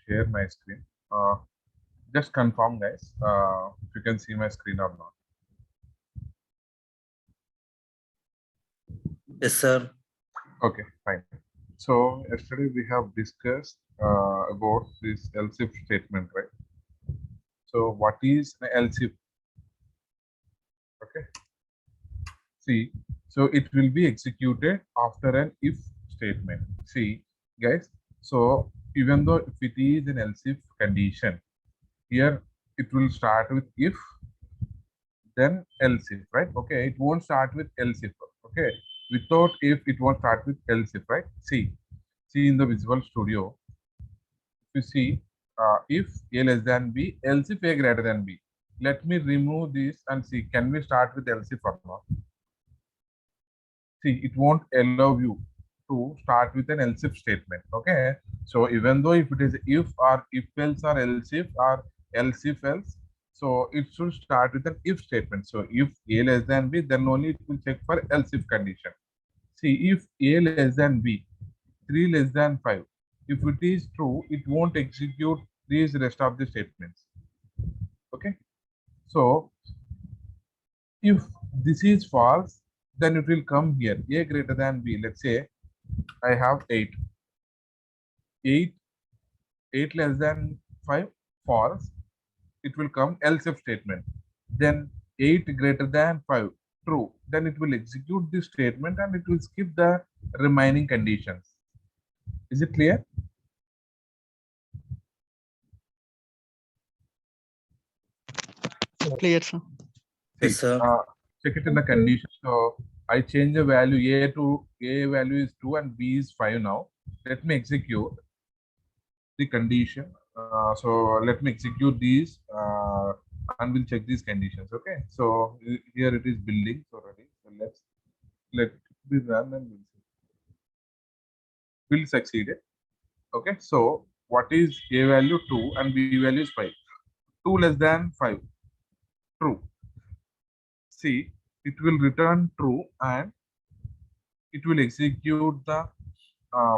share my screen. Just confirm, guys, if you can see my screen or not. Yes, sir. Okay, fine. So yesterday we have discussed about this else if statement, right? So what is an else if? Okay. See, so it will be executed after an if statement. See, guys. So even though if it is an else if condition, here it will start with if, then else if, right? Okay, it won't start with else if. Okay, without if, it won't start with else if, right? See in the Visual Studio, if you see, if a less than b, else if a greater than b. Let me remove this and see, can we start with else if or not? See, it won't allow you to start with an else if statement. Okay, so even though if it is if or if else or else if or else if else, so it should start with an if statement. So if a less than b, then only it will check for else if condition. See, if a less than b, 3 less than 5, if it is true, it won't execute these rest of the statements. Okay, so if this is false, then it will come here, a greater than b. Let's say I have 8 less than 5, false. It will come else if statement. Then 8 greater than 5, true. Then it will execute this statement and it will skip the remaining conditions. Is it clear? Clear, sir. See, Yes, sir. check it in the condition. So I change the value a to a value is 2 and b is 5 now. Let me execute the condition. So let me execute these and we'll check these conditions. Okay. So here it is building already. So let me run and we'll see. Will succeeded. Okay. So what is a value 2 and b value is 5? 2 less than 5. True. See, it will return true and it will execute the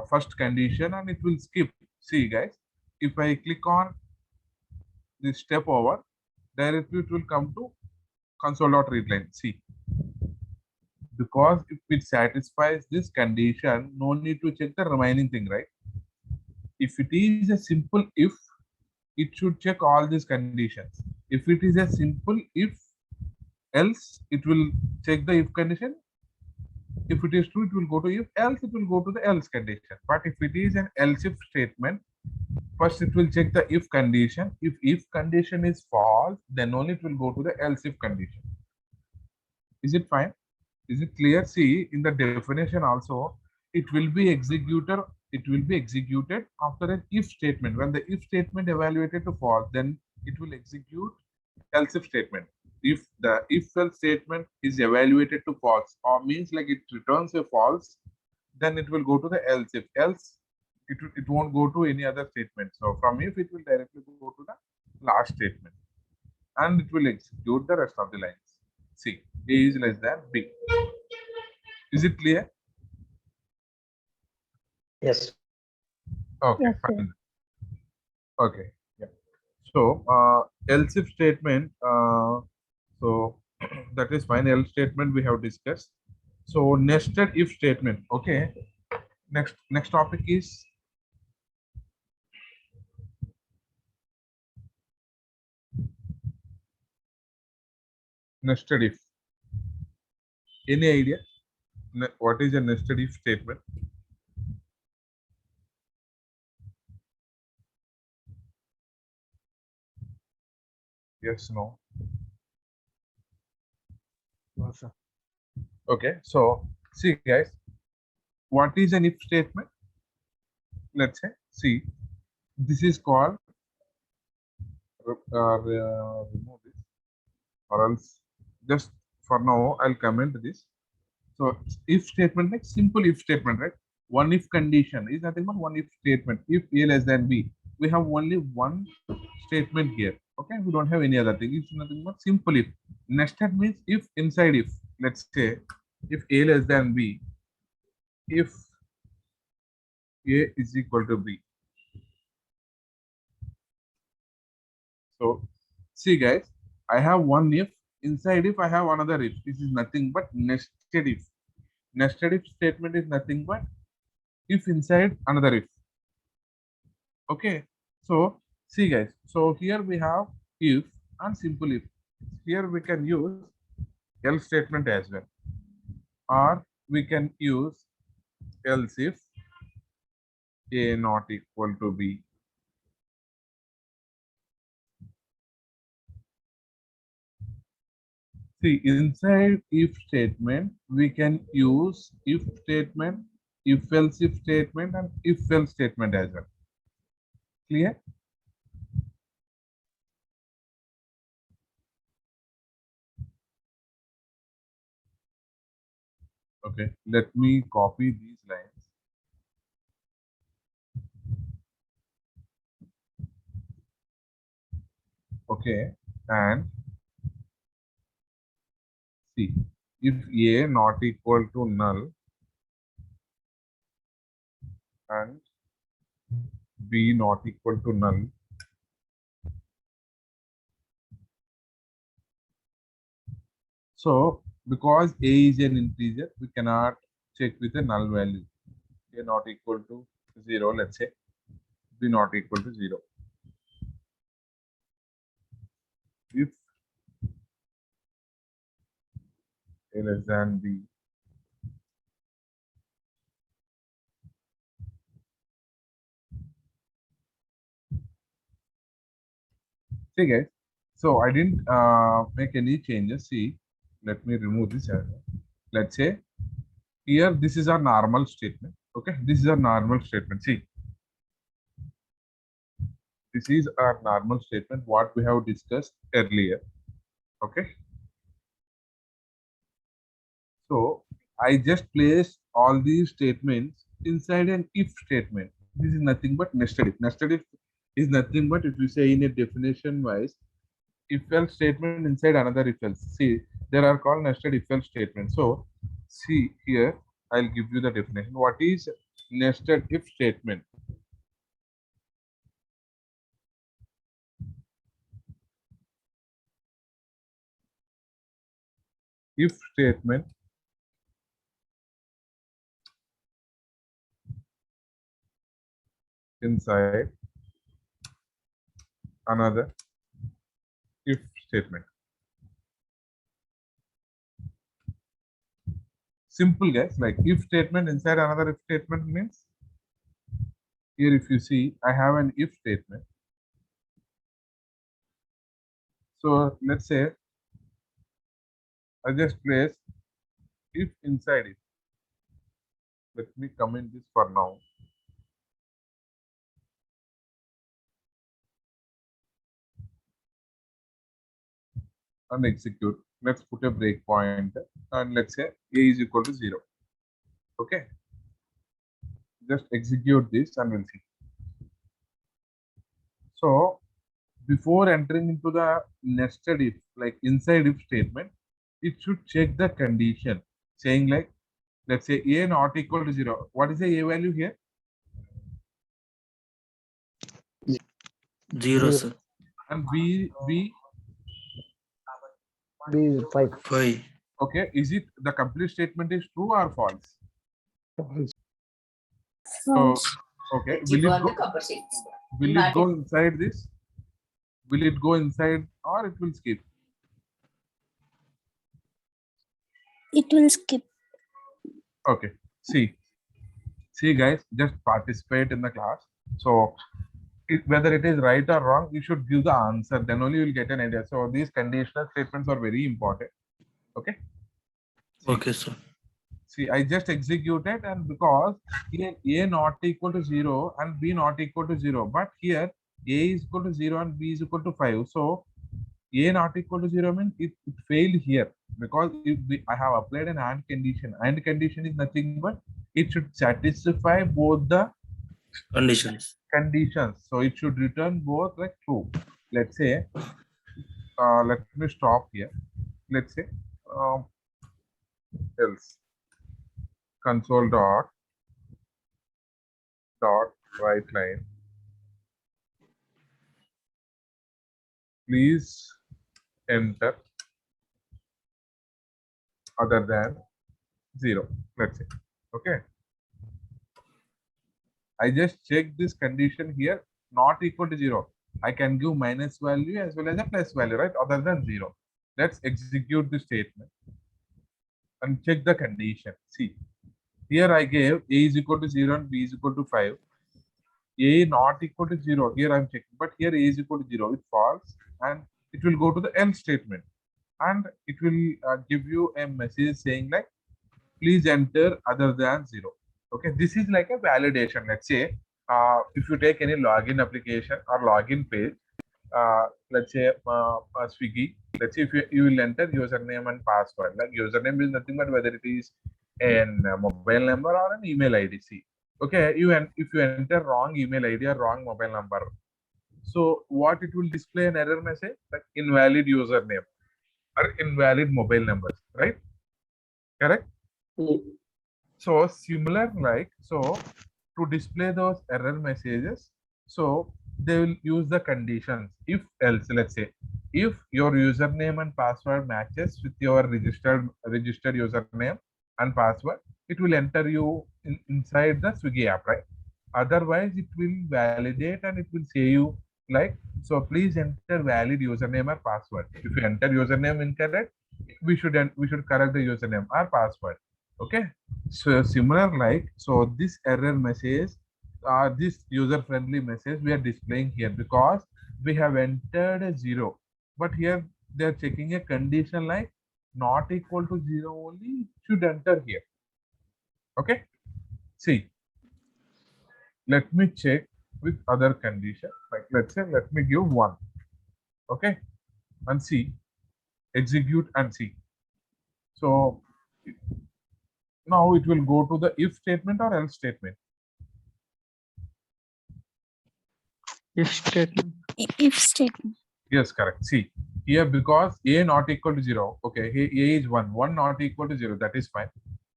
first condition and it will skip. See, guys, if I click on this step over, directly it will come to console.readline. See, because if it satisfies this condition, no need to check the remaining thing, right? If it is a simple if, it should check all these conditions. If it is a simple if else, it will check the if condition. If it is true, it will go to if, else it will go to the else condition. But if it is an else if statement, first it will check the if condition. If condition is false, then only it will go to the else if condition. Is it fine? Is it clear? See, in the definition also, it will be executed. It will be executed after an if statement. When the if statement evaluated to false, then it will execute else if statement. If the if else statement is evaluated to false or means like it returns a false, then it will go to the else. If else, it won't go to any other statement. So from if, it will directly go to the last statement and it will execute the rest of the lines. See, a is less than b. Is it clear? Yes. Okay, Yes, sir. fine. Okay, yeah. So else if statement, so that is fine. Else statement we have discussed. So nested if statement. Okay. Next topic is nested if. Any idea? What is a nested if statement? Yes, no. No, sir. Okay, so see, guys, what is an if statement? Let's say, see, this is called remove this, or else just for now I'll comment this. So if statement, like simple if statement, right? One if condition is nothing but one if statement. If a less than b, we have only one statement here. Okay, we don't have any other thing. It's nothing but simple if. Nested means if inside if. Let's say if a less than b, if a is equal to b. So see guys, I have one if, inside if I have another if. This is nothing but nested if. Nested if statement is nothing but if inside another if. Okay. So see guys, so here we have if and simple if. Here we can use else statement as well, or we can use else if a not equal to b. See, inside if statement, we can use if statement, if else if statement, and if else statement as well. Clear? Okay, let me copy these lines. Okay, and see, if a not equal to null and b not equal to null, so because a is an integer, we cannot check with a null value. A not equal to 0, let's say, b not equal to 0. If a less than b, see guys, so I didn't make any changes. See, let me remove this error. Let's say here this is our normal statement. Okay, this is our normal statement. See, this is our normal statement what we have discussed earlier. Okay, so I just placed all these statements inside an if statement. This is nothing but nested if. Nested if is nothing but, if you say in a definition wise, if else statement inside another if else. See, there are called nested if else statements. So see here, I'll give you the definition. What is nested if statement? If statement inside another if statement. Simple guys, like if statement inside another if statement means, here if you see, I have an if statement. So let's say I just place if inside it. Let me comment this for now. And execute. Let's put a breakpoint and let's say a is equal to 0. Okay. Just execute this and we'll see. So before entering into the nested if, like inside if statement, it should check the condition saying like, let's say a not equal to 0. What is the a value here? 0, sir. And b B is 5. 5. okay, is it the complete statement is true or false? False. So okay, will it go inside this? Will it go inside or it will skip? It will skip. Okay, see guys, just participate in the class. So whether it is right or wrong, you should give the answer, then only you will get an idea. So these conditional statements are very important. Okay. Okay, sir. See, I just executed, and because here a not equal to 0 and b not equal to 0, but here a is equal to 0 and b is equal to 5. So a not equal to 0 means it failed here, because I have applied an AND condition. AND condition is nothing but it should satisfy both the Conditions. So it should return both like true. Let's say, let me stop here. Let's say else console dot write line please enter other than 0, let's say. Okay, I just check this condition here, not equal to 0. I can give minus value as well as a plus value, right? Other than 0. Let's execute the statement and check the condition. See, here I gave a is equal to 0 and b is equal to 5. A not equal to 0. Here I'm checking, but here a is equal to 0. It false, and it will go to the else statement, and it will give you a message saying like, please enter other than 0. Okay, this is like a validation. Let's say if you take any login application or login page, let's say Swiggy, let's say if you will enter username and password. Like username is nothing but whether it is an mobile number or an email ID. See, okay, if you enter wrong email ID or wrong mobile number, so what it will display an error message like invalid username or invalid mobile numbers, right? Correct. So similar like, so to display those error messages, so they will use the conditions if else. Let's say if your username and password matches with your registered username and password, it will enter you inside the Swiggy app, right? Otherwise it will validate and it will say you like, so please enter valid username or password. If you enter username incorrect, we should correct the username or password. Okay, so similar like, so this error message, this user friendly message we are displaying here because we have entered a 0, but here they are checking a condition like not equal to 0 only should enter here. Okay, see, let me check with other condition, like let's say let me give 1. Okay, and see, execute and see. So now it will go to the if statement or else statement. If statement. If statement. Yes, correct. See, here because a not equal to 0. Okay, here a is 1. 1 not equal to 0. That is fine.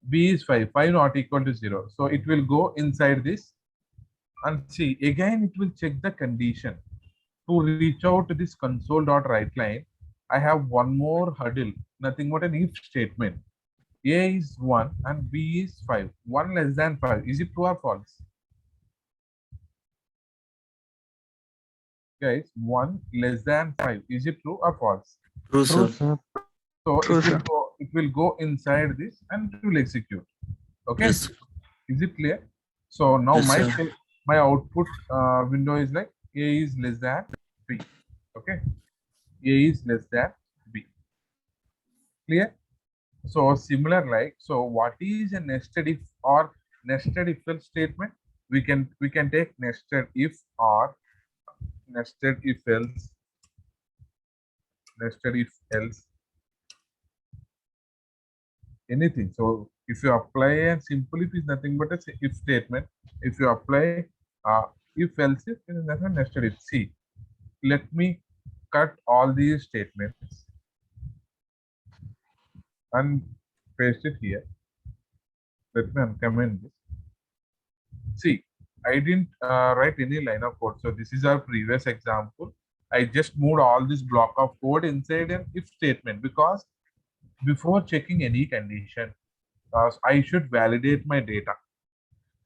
B is 5. 5 not equal to 0. So it will go inside this. And see, again, it will check the condition. To reach out to this console.writeLine, I have one more hurdle. Nothing but an if statement. A is 1 and B is 5. 1 less than 5. Is it true or false? Guys, 1 less than 5. Is it true or false? True, True, sir. sir. So True, sir. it will go inside this and it will execute. Okay, Yes. is it clear? So now Yes, sir. my output window is like A is less than B. Okay, A is less than B. Clear? So similar like, so what is a nested if or nested if else statement? We can take nested if or nested if else, nested if else, anything. So if you apply a simple if is nothing but a if statement. If you apply if else if, it is nothing nested if. See, let me cut all these statements and paste it here. Let me uncomment this. See, I didn't write any line of code. So this is our previous example. I just moved all this block of code inside an if statement because before checking any condition, I should validate my data.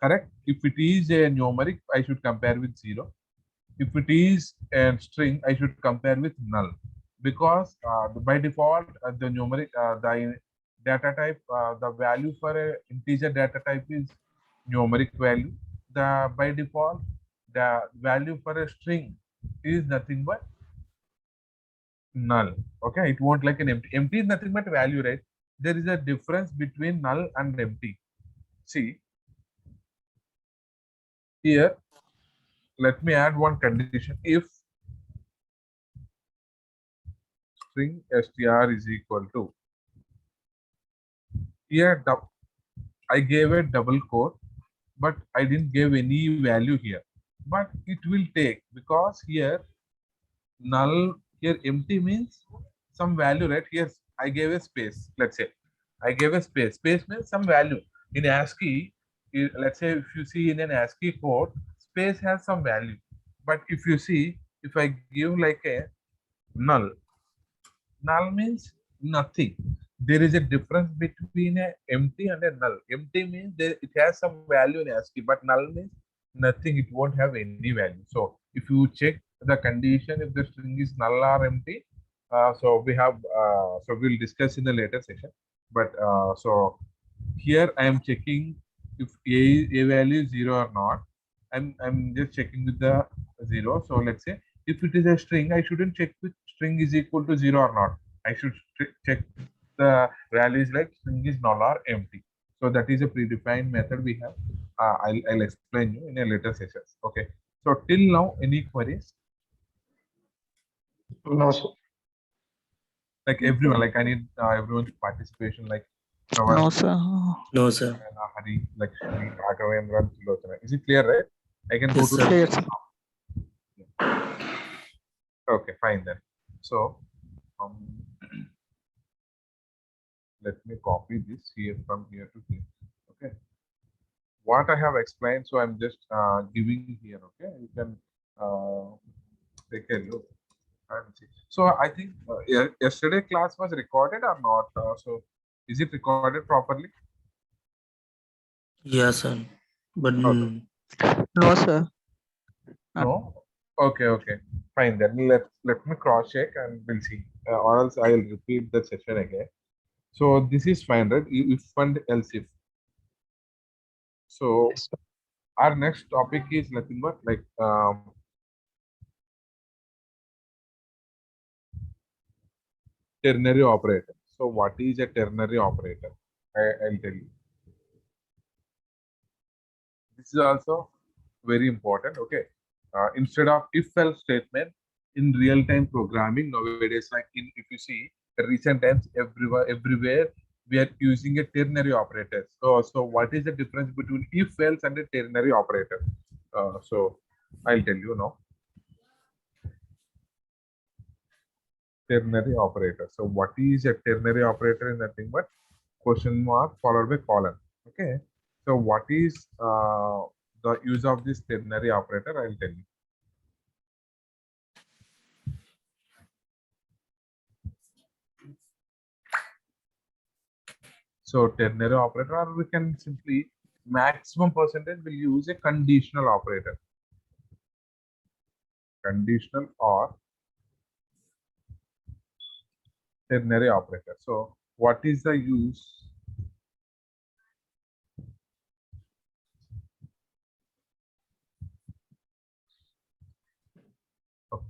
Correct? If it is a numeric, I should compare with 0. If it is a string, I should compare with null. Because by default, the numeric, the data type, the value for a integer data type is numeric value. By default, the value for a string is nothing but null. Okay, it won't like an empty. Empty is nothing but value, right? There is a difference between null and empty. See, here, let me add one condition. If string str is equal to, here I gave a double quote, but I didn't give any value here. But it will take because here null, here empty means some value, right? Here I gave a space. Let's say I gave a space. Space means some value. In ASCII, let's say if you see in an ASCII code, space has some value. But if you see, if I give like a null. Null means nothing. There is a difference between a empty and a null. Empty means it has some value in ASCII, but null means nothing. It won't have any value. So if you check the condition, if the string is null or empty, so we have. So we'll discuss in the later session. But so here I am checking if a value is 0 or not. I'm just checking with the 0. So let's say if it is a string, I shouldn't check with string is equal to 0 or not. I should check the values like string is null or empty. So that is a predefined method we have. I'll explain you in a later sessions. Okay. So till now, any queries? No, sir. Like everyone, like I need everyone's participation. Like No, sir. No, sir. Hari, Lakshmi, Raghavendra, Tilotana. Is it clear, right? I can Yes, go to sir. Clear, sir. Okay, fine then. So let me copy this here from here to here. Okay. What I have explained, so I'm just giving here. Okay, you can take a look and see. So I think yesterday class was recorded or not? So is it recorded properly? Yes, sir. But Okay. No, sir. No. Okay. Fine. Then let me cross check and we'll see. Or else I'll repeat the session again. So this is fine, right? If and else if. So Yes, sir. our next topic is nothing but like ternary operator. So what is a ternary operator? I'll tell you. This is also very important. Okay. Instead of if-else statement in real-time programming nowadays, like if you see recent times everywhere we are using a ternary operator. So what is the difference between if-else and a ternary operator? So I'll tell you now. Ternary operator. So what is a ternary operator is nothing but question mark followed by colon. Okay. So what is the use of this ternary operator? I'll tell you. So ternary operator, or we can simply maximum percentage will use a conditional operator. Conditional or ternary operator. So what is the use? Of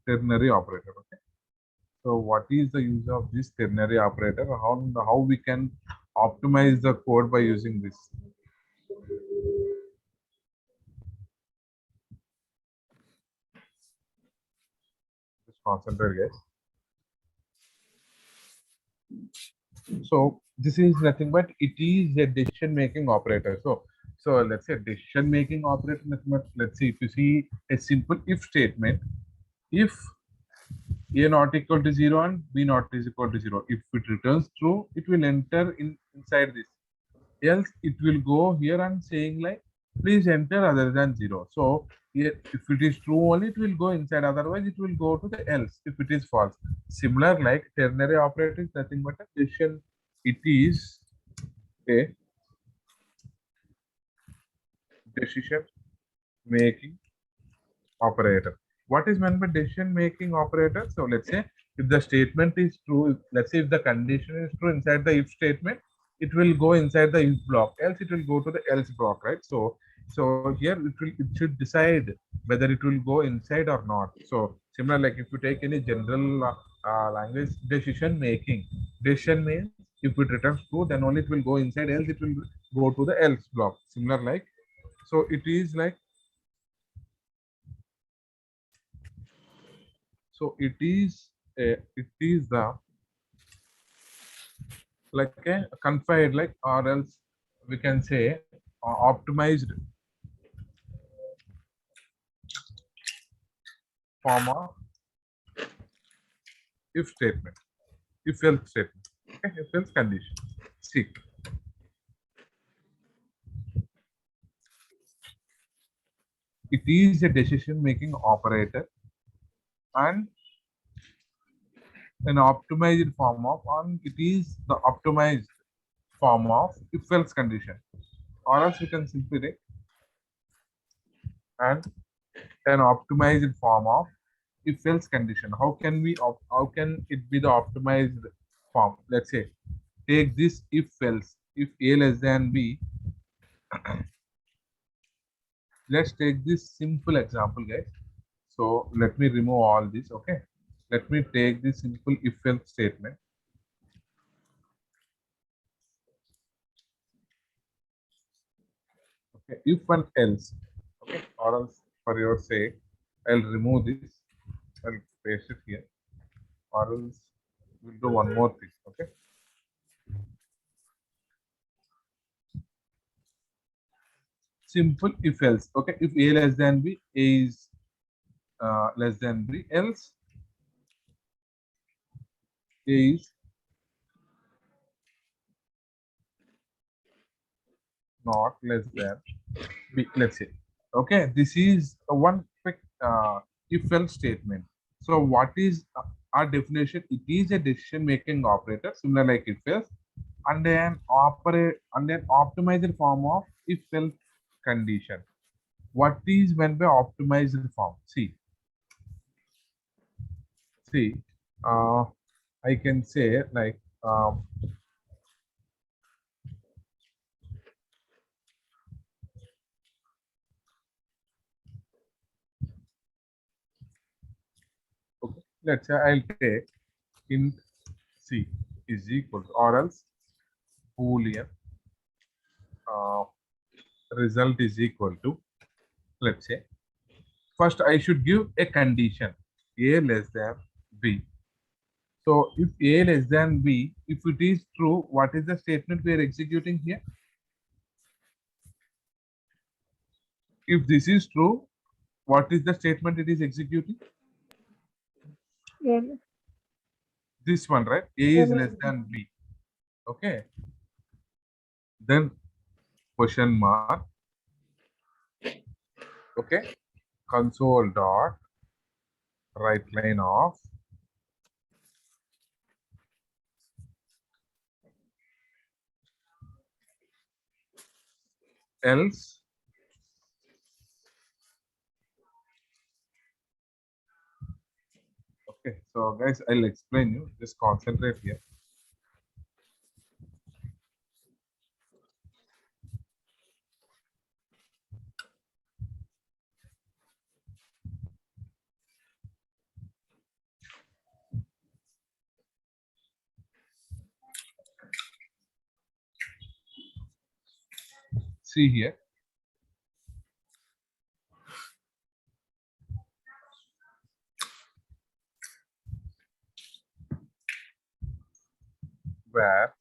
ternary operator? Okay. So what is the use of this ternary operator? How we can optimize the code by using this? Just concentrate, guys. So this is nothing but it is a decision making operator. So let's say decision making operator. Let's see if you see a simple if statement. If a not equal to 0 and b not is equal to 0, if it returns true, it will enter inside this. Else it will go here and saying like please enter other than 0. So here if it is true only it will go inside, otherwise it will go to the else if it is false. Similar like ternary operator is nothing but a decision. It is a decision making operator. What is meant by decision making operator? So let's say if the statement is true, let's say if the condition is true inside the if statement, it will go inside the if block, else it will go to the else block, right? So here it should decide whether it will go inside or not. So similar like if you take any general language, decision making. Decision means if it returns true, then only it will go inside, else it will go to the else block. Similar like, so it is like, so it is the like a confined, like, or else we can say optimized form of if statement, if else statement. Okay, if else condition. See, it is a decision making operator and an optimized form of, and it is the optimized form of if else condition, or else we can simply take and an optimized form of if else condition. How can we how can it be the optimized form? Let's say take this if else, if a less than b. Let's take this simple example, guys. So let me remove all this. Okay, let me take this simple if else statement. Okay, if and else. Okay, or else for your sake I'll remove this, I'll paste it here, or else we'll do one more thing. Okay, simple if else. Okay, if a less than b, a is less than b, else a is not less than b, let's say. Okay, this is a one quick if else statement. So what is our definition? It is a decision making operator similar like if else, and then operate and then optimized form of if else condition. What is meant by optimized form? See, I can say like okay, let's say I'll take int c is equal to, or else boolean uh, result is equal to, let's say first I should give a condition a less than b. So if a less than b, if it is true, what is the statement we are executing here? If this is true, what is the statement it is executing? This one, right? A is less than b. Okay. Then question mark. Okay. Console dot right line of else okay. So guys, I'll explain you. Just concentrate here. See here. Where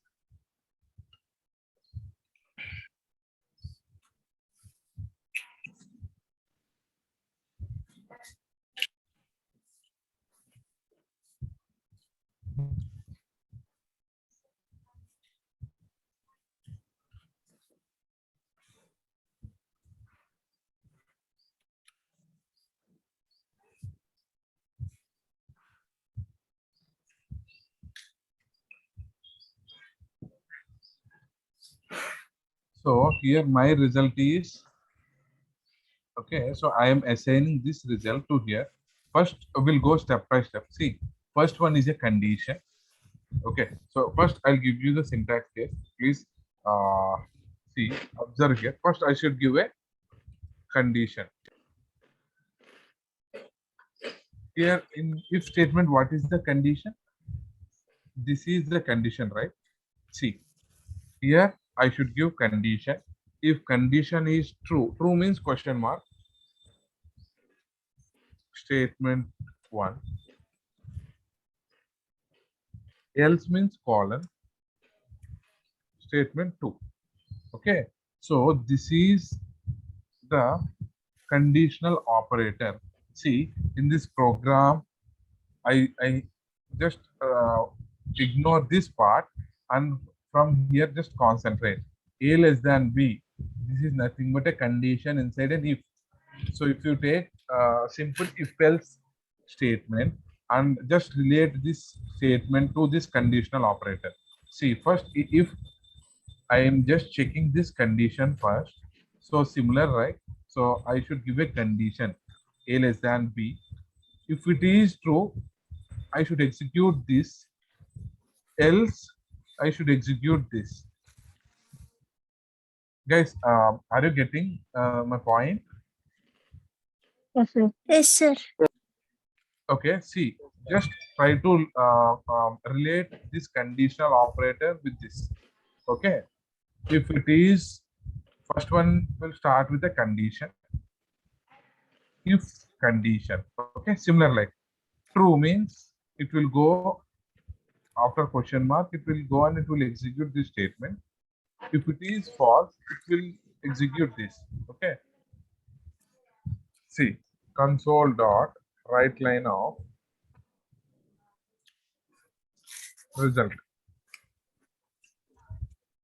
so here my result is okay. So I am assigning this result to here. First, we'll go step by step. See, first one is a condition. Okay, so first I'll give you the syntax here. Please see, observe here. First, I should give a condition. Here in if statement, what is the condition? This is the condition, right? See, here I should give condition. If condition is true, true means question mark. Statement 1. Else means colon. Statement 2. Okay, so this is the conditional operator. See, in this program, I just ignore this part, and from here just concentrate. A less than B. This is nothing but a condition inside an if. So if you take simple if else statement and just relate this statement to this conditional operator. See, first, if I am just checking this condition first, so similar, right? So I should give a condition A less than B. If it is true, I should execute this, else I should execute this. Guys, are you getting my point? Yes, sir. Yes, sir. Okay, see, just try to relate this conditional operator with this. Okay, if it is, first one will start with a condition. If condition, okay, similar like true means it will go after question mark, it will go and it will execute this statement. If it is false, it will execute this. Okay, see, console dot write line of result.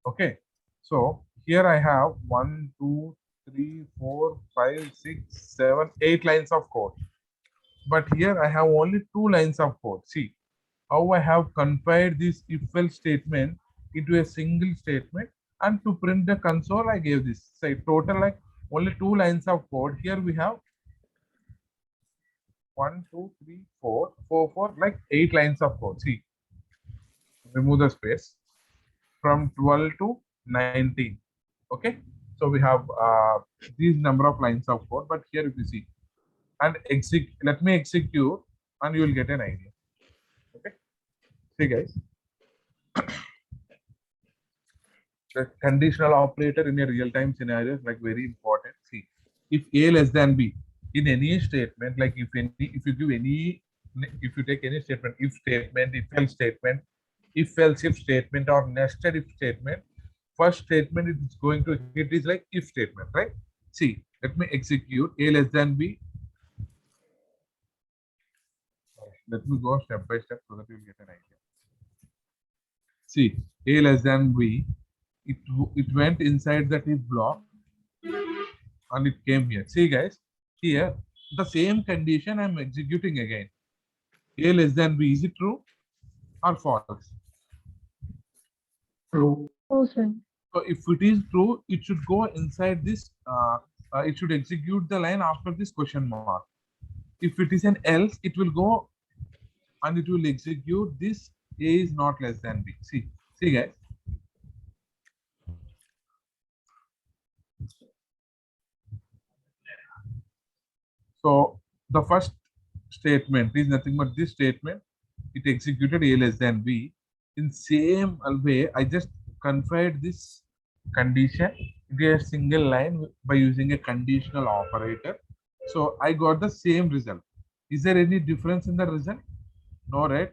Okay, so here I have 1, 2, 3, 4, 5, 6, 7, 8 lines of code. But here I have only 2 lines of code. See how I have confined this if else statement into a single statement, and to print the console I gave this. Say total like only 2 lines of code. Here we have 1, 2, 3, 4, 4, 4, like 8 lines of code. See, remove the space from 12 to 19. Okay, so we have these number of lines of code, but here if you see and let me execute and you will get an idea. Okay, see guys, the conditional operator in a real-time scenario is like very important. See, if A less than B in any statement, like if you give any, if you take any statement, if statement, if else if statement, or nested if statement, first statement it is going to hit is like if statement, right? See, let me execute A less than B. Let me go step by step so that you will get an idea. See, A less than B, it went inside that if block and it came here. See guys, here the same condition I'm executing again. A less than B, is it true or false? True. Oh, sir. So if it is true, it should go inside this, it should execute the line after this question mark. If it is an else, it will go and it will execute this A is not less than B. See guys. So the first statement is nothing but this statement. It executed A less than B. In same way, I just confined this condition into a single line by using a conditional operator. So I got the same result. Is there any difference in the result? No, right?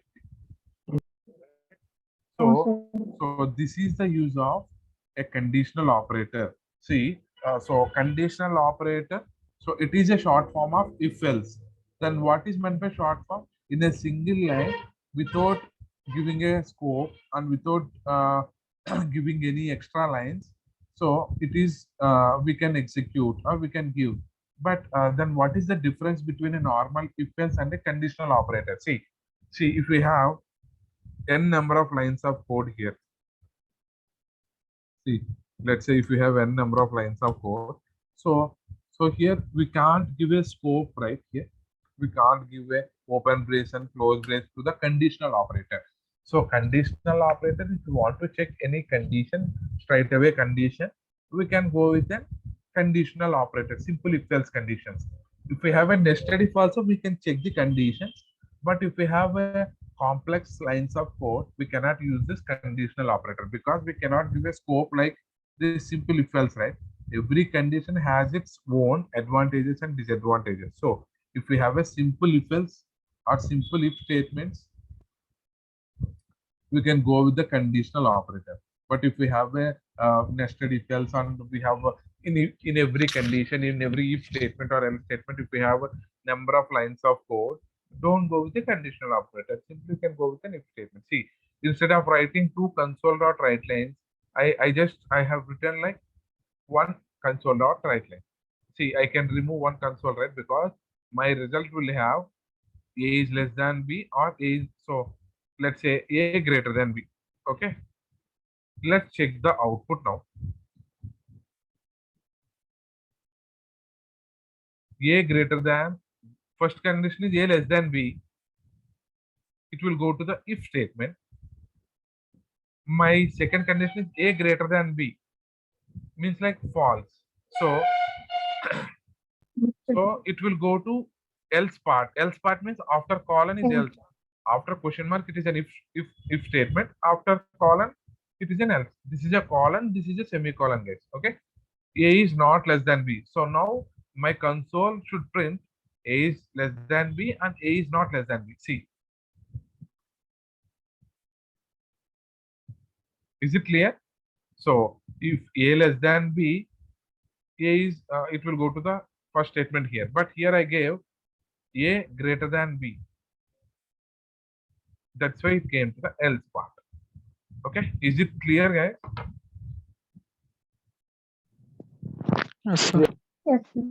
So this is the use of a conditional operator. See, so conditional operator. So it is a short form of if else. Then what is meant by short form? In a single line, without giving a scope and without giving any extra lines. So it is we can execute or we can give. But then what is the difference between a normal if else and a conditional operator? See, if we have n number of lines of code here. See, let's say if we have n number of lines of code, so here we can't give a scope right here. We can't give a open brace and close brace to the conditional operator. So conditional operator, if you want to check any condition, straight away condition, we can go with a conditional operator, simple if else conditions. If we have a nested if also, we can check the conditions. But if we have a complex lines of code, we cannot use this conditional operator because we cannot give a scope like this simple if else, right? Every condition has its own advantages and disadvantages. So if we have a simple if else or simple if statements, we can go with the conditional operator. But if we have a nested if else and we have in every condition, in every if statement or else statement, if we have a number of lines of code, don't go with the conditional operator. Simply can go with an if statement. See, instead of writing two console.write lines, I have written like one console.write line. See, I can remove one console, right? Because my result will have A is less than B or A is, so let's say A greater than B. Okay. Let's check the output now. A greater than, first condition is A less than B. It will go to the if statement. My second condition is A greater than B, means like false. So it will go to else part. Else part means after colon is else. After question mark, it is an if statement. After colon, it is an else. This is a colon. This is a semicolon, guys. Okay. A is not less than B. So now my console should print A is less than B and A is not less than B. See, is it clear? So if A less than B, A is it will go to the first statement here. But here I gave A greater than B. That's why it came to the else part. Okay, is it clear, guys? Yes, sir. Yes, sir.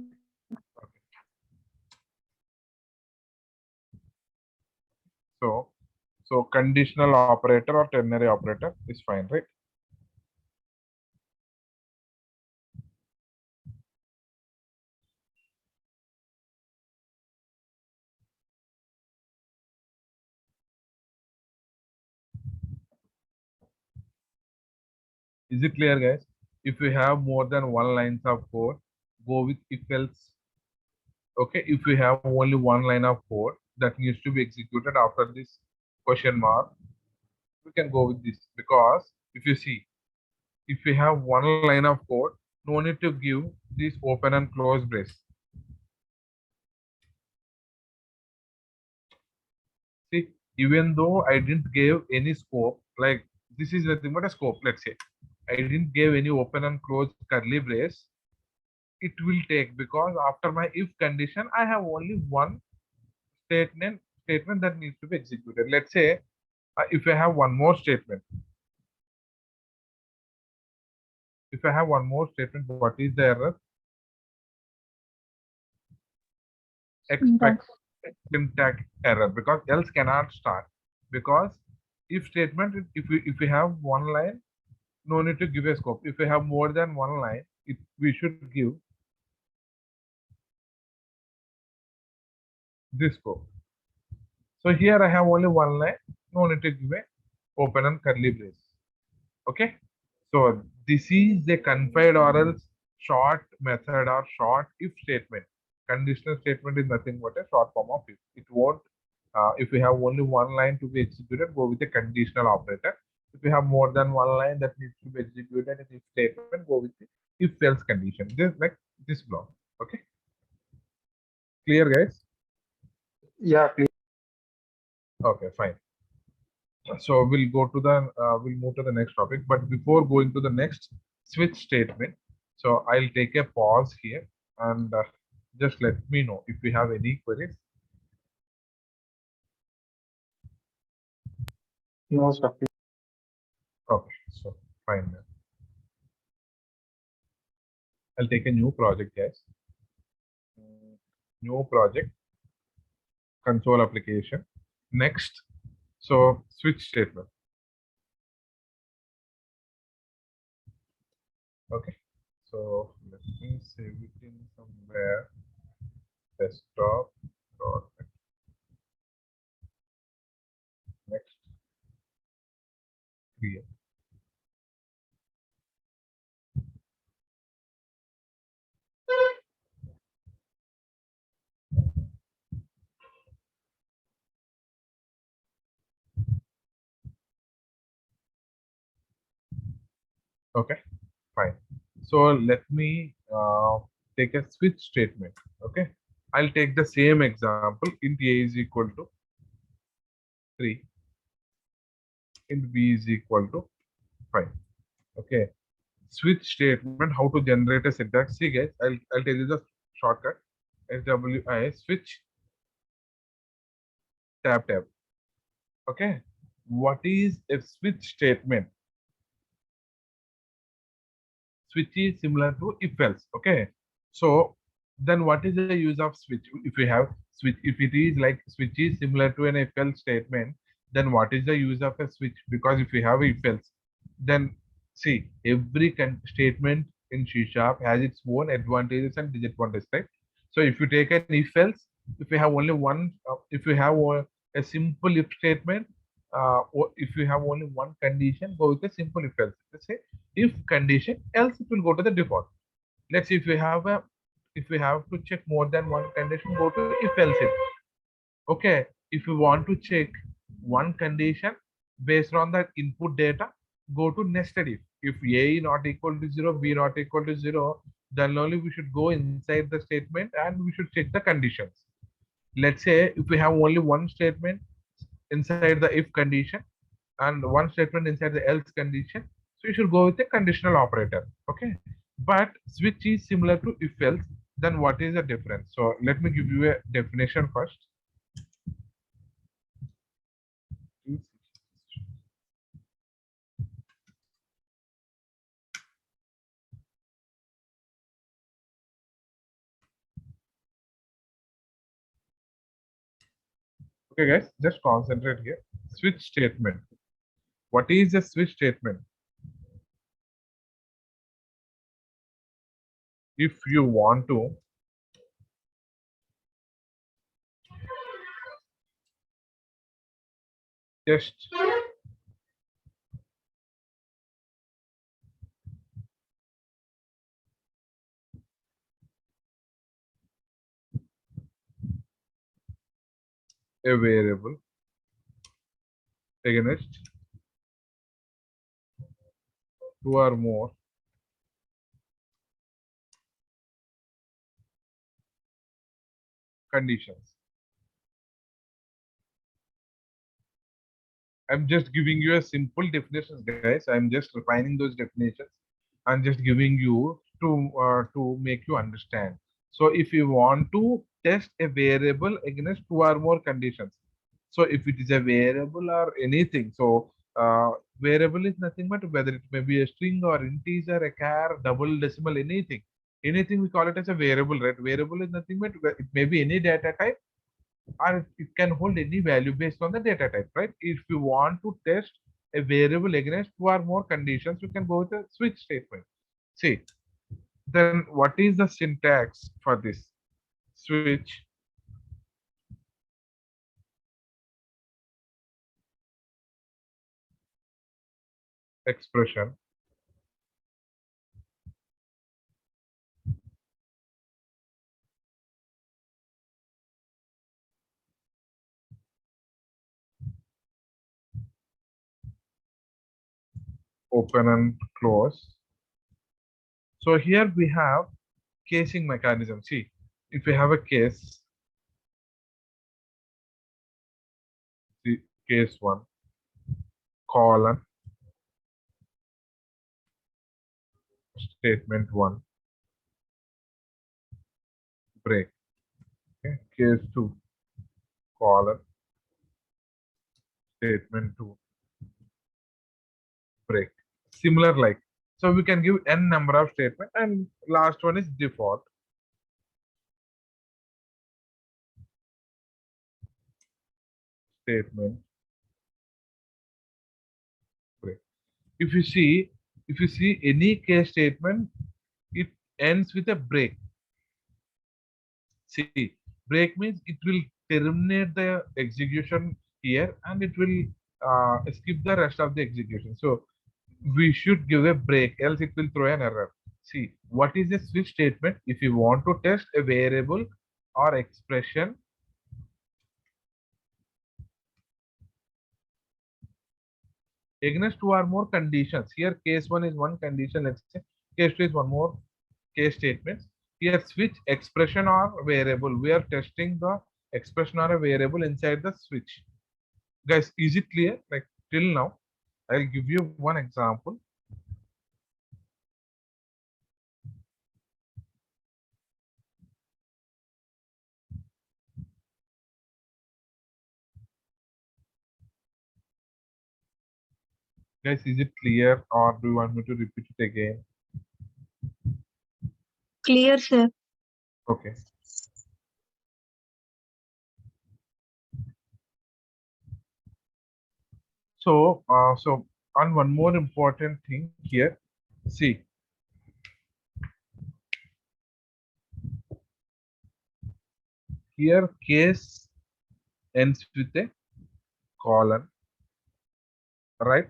So conditional operator or ternary operator is fine, right? Is it clear, guys? If we have more than one lines of code, go with if else. Okay, if we have only one line of code that needs to be executed after this question mark, we can go with this, because if you see, if we have one line of code, no need to give this open and close brace. See, even though I didn't give any scope, like this is nothing but a scope, let's say. I didn't give any open and close curly brace. It will take, because after my if condition, I have only one statement that needs to be executed. Let's say if I have one more statement, what is the error? Expect syntax error, because else cannot start. Because if statement, if we have one line, no need to give a scope. If we have more than one line, we should give this scope. So here I have only one line, no need to give a open and curly brace. Okay. So this is the confined or else short method or short if statement. Conditional statement is nothing but a short form of if. It won't, if we have only one line to be executed, go with a conditional operator. If we have more than one line that needs to be executed in if statement, go with the if else condition. This like this block. Okay. Clear, guys? Yeah, clear. Okay, fine. So we'll go to the we'll move to the next topic, but before going to the next switch statement, so I'll take a pause here and just let me know if you have any queries. No, sir. Okay, so fine. I'll take a new project, guys. New project, console application. Next, so switch statement. Okay, so let me save it in somewhere. Desktop. Next, create. Okay, fine. So let me take a switch statement. Okay, I'll take the same example. Int a is equal to 3, int b is equal to 5. Okay, switch statement, how to generate a syntax. See, guys, I'll tell you the shortcut. SWI switch tab. Okay, what is a switch statement? Switch is similar to if else. Okay, so then what is the use of switch? If we have switch, if it is like switch is similar to an if else statement, then what is the use of a switch? Because if we have if else, then see every statement in C sharp has its own advantages and disadvantages, right? So if you take an if else, if we have only one, if we have a simple if statement, or if you have only one condition, go with a simple if else. Let's say if condition, else it will go to the default. Let's say if we have to check more than one condition, go to if else if. Okay, if you want to check one condition based on that input data, go to nested if. If a not equal to 0, b not equal to 0, then only we should go inside the statement and we should check the conditions. Let's say if we have only one statement inside the if condition and one statement inside the else condition, so you should go with a conditional operator. Okay, but switch is similar to if else, then what is the difference? So let me give you a definition first. Okay guys, just concentrate here. Switch statement. What is a switch statement? If you want to test a variable against two or more conditions. I'm just giving you a simple definitions, guys. I'm just refining those definitions and just giving you to make you understand. So if you want to test a variable against two or more conditions, so if it is a variable or anything, so variable is nothing but whether it may be a string or integer, a char, double decimal, anything we call it as a variable, right? Variable is nothing but it may be any data type or it can hold any value based on the data type, right? If you want to test a variable against two or more conditions, you can go with a switch statement. See, then what is the syntax for this? Switch expression open and close. So here we have casing mechanism. See, if we have a case, see, case 1, colon, statement 1, break. Okay. Case 2, colon, statement 2, break. Similar like. So we can give n number of statement and last one is default. Statement break. If you see any case statement, it ends with a break. See, break means it will terminate the execution here and it will skip the rest of the execution. So we should give a break, else it will throw an error. See, what is a switch statement? If you want to test a variable or expression against two or more conditions. Here, case 1 is one condition, let's say. Case 2 is one more case statements. Here, switch expression or variable. We are testing the expression or a variable inside the switch. Guys, is it clear? Like till now, I'll give you one example. Guys, is it clear or do you want me to repeat it again? Clear, sir. Okay. So on one more important thing here, see, here case ends with a colon, right?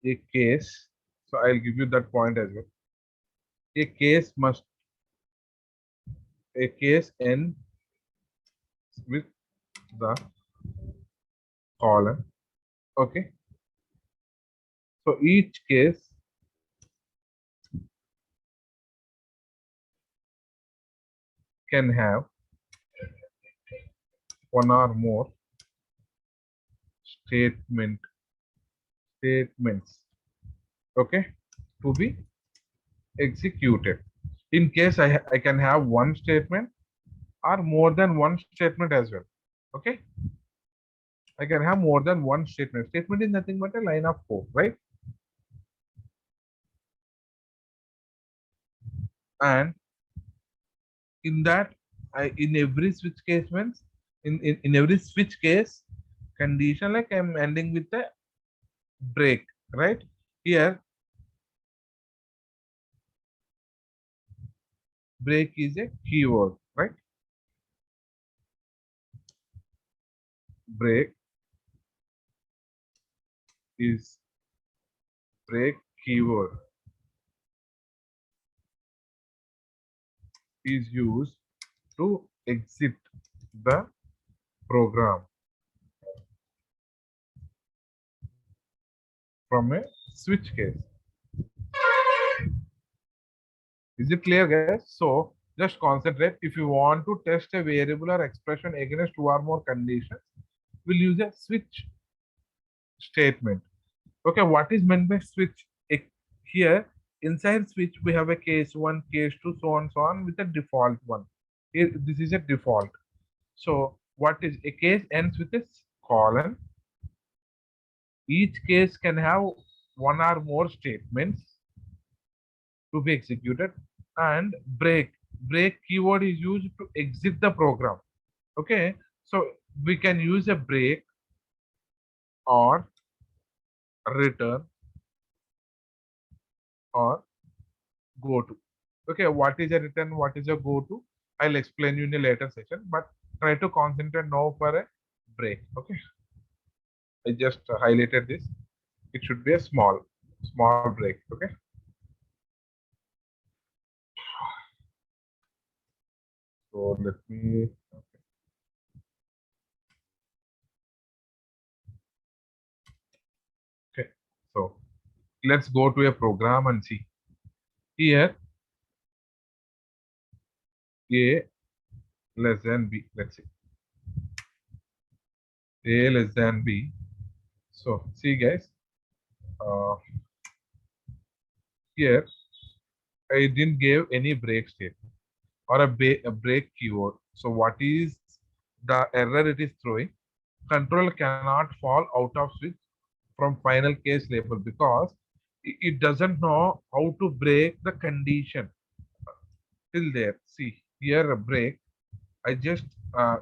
A case, so I'll give you that point as well. A case must, a case ends with the colon. Okay. So each case can have one or more statements, okay, to be executed. In case I can have one statement or more than one statement as well. Okay, I can have more than one statement. Statement is nothing but a line of code, right? And in that, in every switch case means in every switch case condition, like I'm ending with a break, right? Here break is a keyword, right? Break is break keyword is used to exit the program from a switch case. Is it clear, guys? So just concentrate. If you want to test a variable or expression against two or more conditions, we'll use a switch statement. Okay, what is meant by switch? Here inside switch we have a case one, case two, so on with a default one. Here, this is a default. So what is a case ends with a colon. Each case can have one or more statements to be executed, and break keyword is used to exit the program. Okay, so we can use a break or return or go to. Okay, what is a return, what is a go to, I'll explain you in a later session, but try to concentrate now for a break. Okay, I just highlighted this. It should be a small break. Okay, so let me, okay, so let's go to a program and see. Here a less than b, let's say a less than b. So see guys, uh, here I didn't give any break statement or a break keyword. So what is the error it is throwing? Control cannot fall out of switch from final case label because it doesn't know how to break the condition till there. See here a break. I just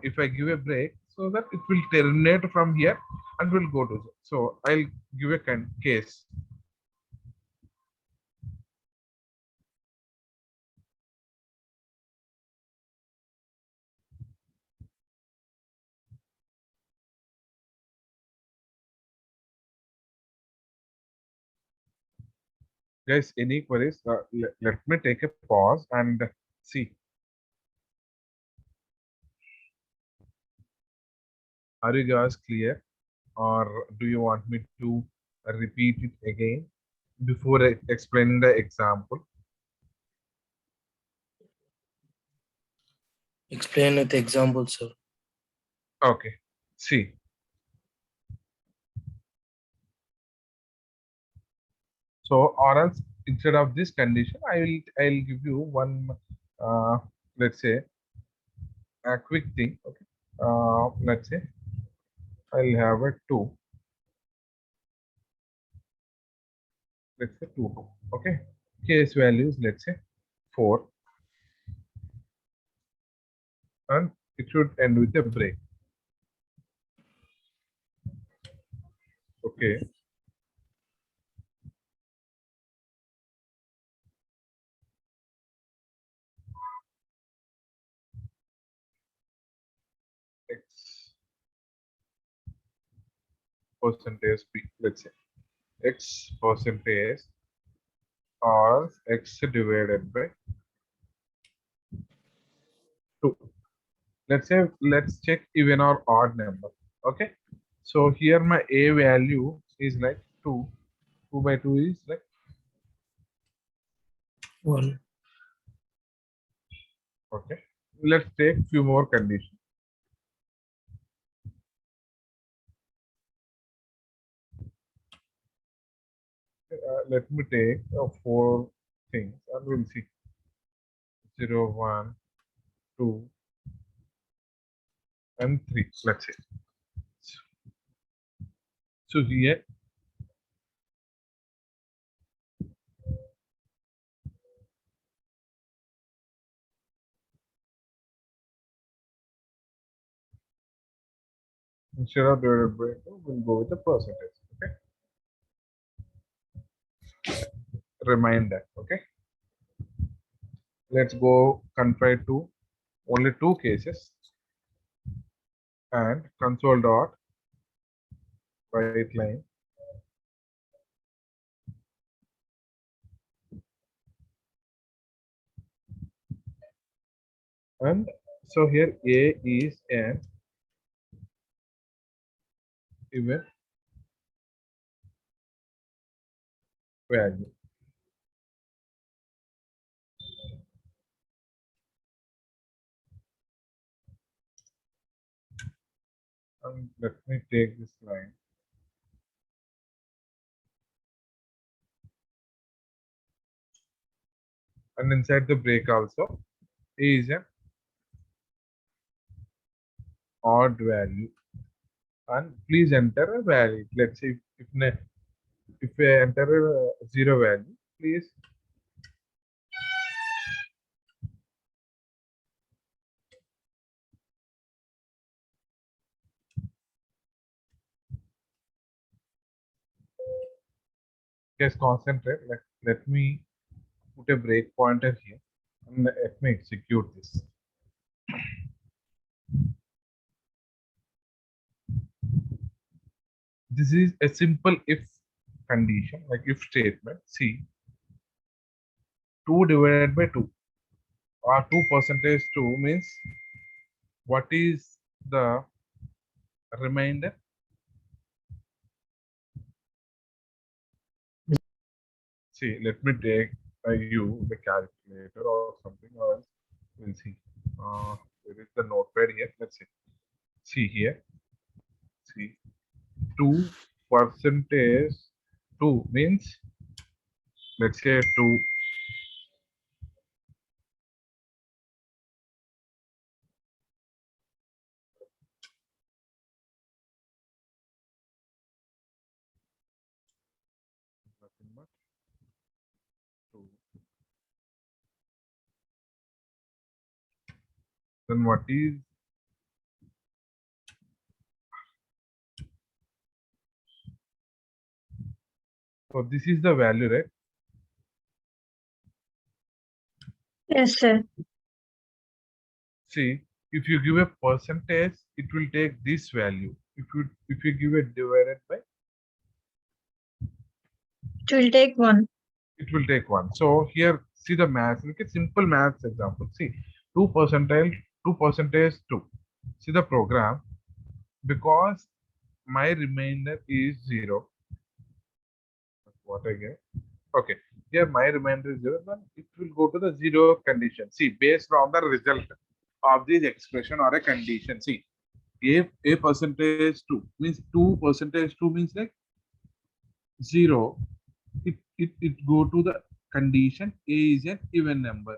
if I give a break so that it will terminate from here and will go to. So I'll give a case. Guys, any queries? Let me take a pause and see. Are you guys clear, or do you want me to repeat it again before explaining the example? Explain with examples, sir. Okay. See. So, or else instead of this condition, I'll give you one. Let's say a quick thing. Okay. Let's say I'll have a two. let's say 2, 2. Okay. Case values, let's say 4. And it should end with a break. Okay. X percentage P, let's say X percentage or X divided by 2. Let's say, let's check even or odd number. Okay. So here my A value is like 2. 2 by 2 is like 1. okay. Let's take few more conditions. Let me take 4 things and we'll see 0, 1, 2, and 3. Let's say. So here instead of divided by 2, we'll go with the percentage. Okay. Remind that. Okay. Let's go confine to only 2 cases and console dot write line and so here A is an even value. And let me take this line. And inside the break also, A is an odd value. And please enter a value. Let's say if I enter a 0 value, please just concentrate. Let me put a break pointer here and let me execute this. This is a simple if condition, like if statement. See, 2 divided by 2 or 2 percentage 2 means what is the remainder? See, let me take you the calculator or something else. We'll see. There is the notepad here. Let's see. See here. See, 2 percentage 2 means, let's say 2. Nothing much. 2. Then what is so this is the value, right? Yes, sir. See, if you give a percentage, it will take this value. If you give it divided by, It will take 1. it will take 1. So here, see the math. Look at simple maths example. See, 2 percentile, 2 percentage 2. See the program, because my remainder is 0. What I get? Okay. Here my remainder is 0, then it will go to the 0 condition. See, based on the result of this expression or a condition. See, a percentage 2 means 2 percentage 2 means like 0. It go to the condition A is an even number.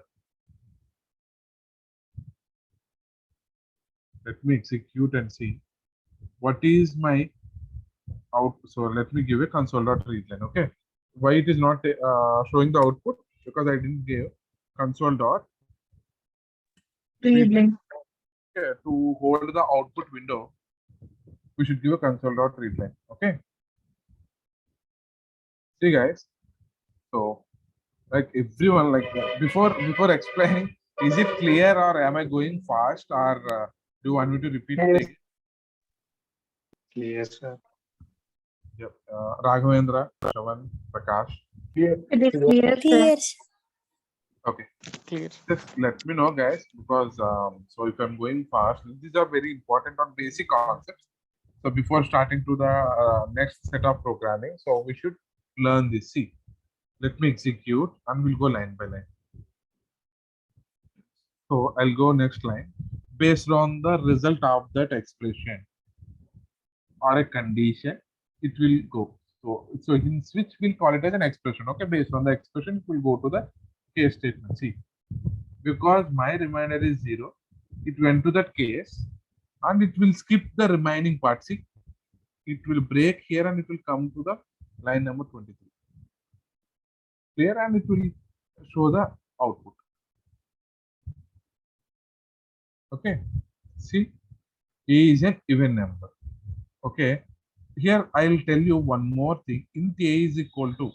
Let me execute and see what is my out. So let me give a console.readline. Okay. Why it is not showing the output? Because I didn't give console dot Read line. okay, to hold the output window. We should give a console dot read line. Okay. See guys. So like everyone like before explaining, is it clear or am I going fast or do you want me to repeat it Yes. again? Clear, sir. Yep. Raghavendra, Shravan, Prakash. Clear. It is Clear. clear, sir. Clear. Okay. Clear. Just let me know, guys, because so if I'm going fast, these are very important on basic concepts. So before starting to the next set of programming, so we should learn this. See, let me execute and we'll go line by line. So I'll go next line based on the result of that expression or a condition, it will go. So in switch, we'll call it as an expression. Okay, based on the expression, it will go to the case statement. See, because my reminder is 0, it went to that case and it will skip the remaining part. See, it will break here and it will come to the line number 23. Clear? And it will show the output. Okay. See, A is an even number. Okay. Here I will tell you one more thing. Int A is equal to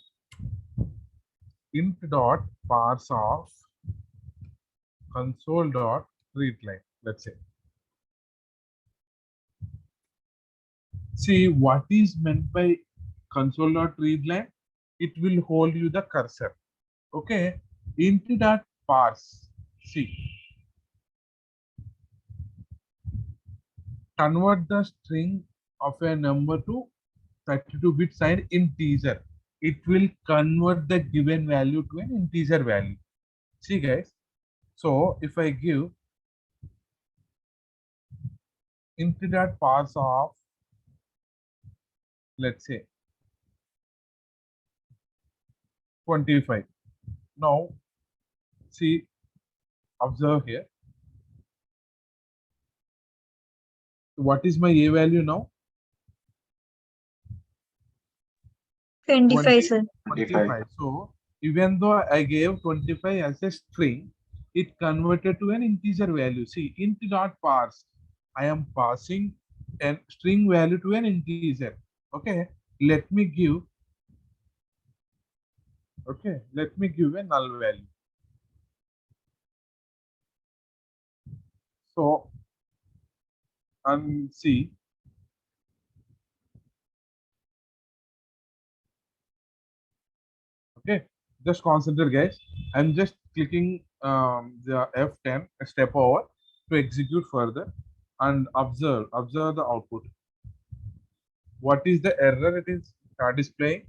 int dot parse of console dot read line. Let's say. See what is meant by console dot read line. It will hold you the cursor. Okay. Int dot parse. See. Convert the string of a number to 32-bit signed integer. It will convert the given value to an integer value. See guys. So if I give int dot parse of, let's say 25. Now see, observe here. What is my A value now? 25, sir. 25. So even though I gave 25 as a string, it converted to an integer value. See, int dot parse. I am passing a string value to an integer. Okay. Let me give. Okay. Let me give a null value. So and see. Okay, just consider guys. I'm just clicking the F10 a step over to execute further and observe the output. What is the error it is displaying?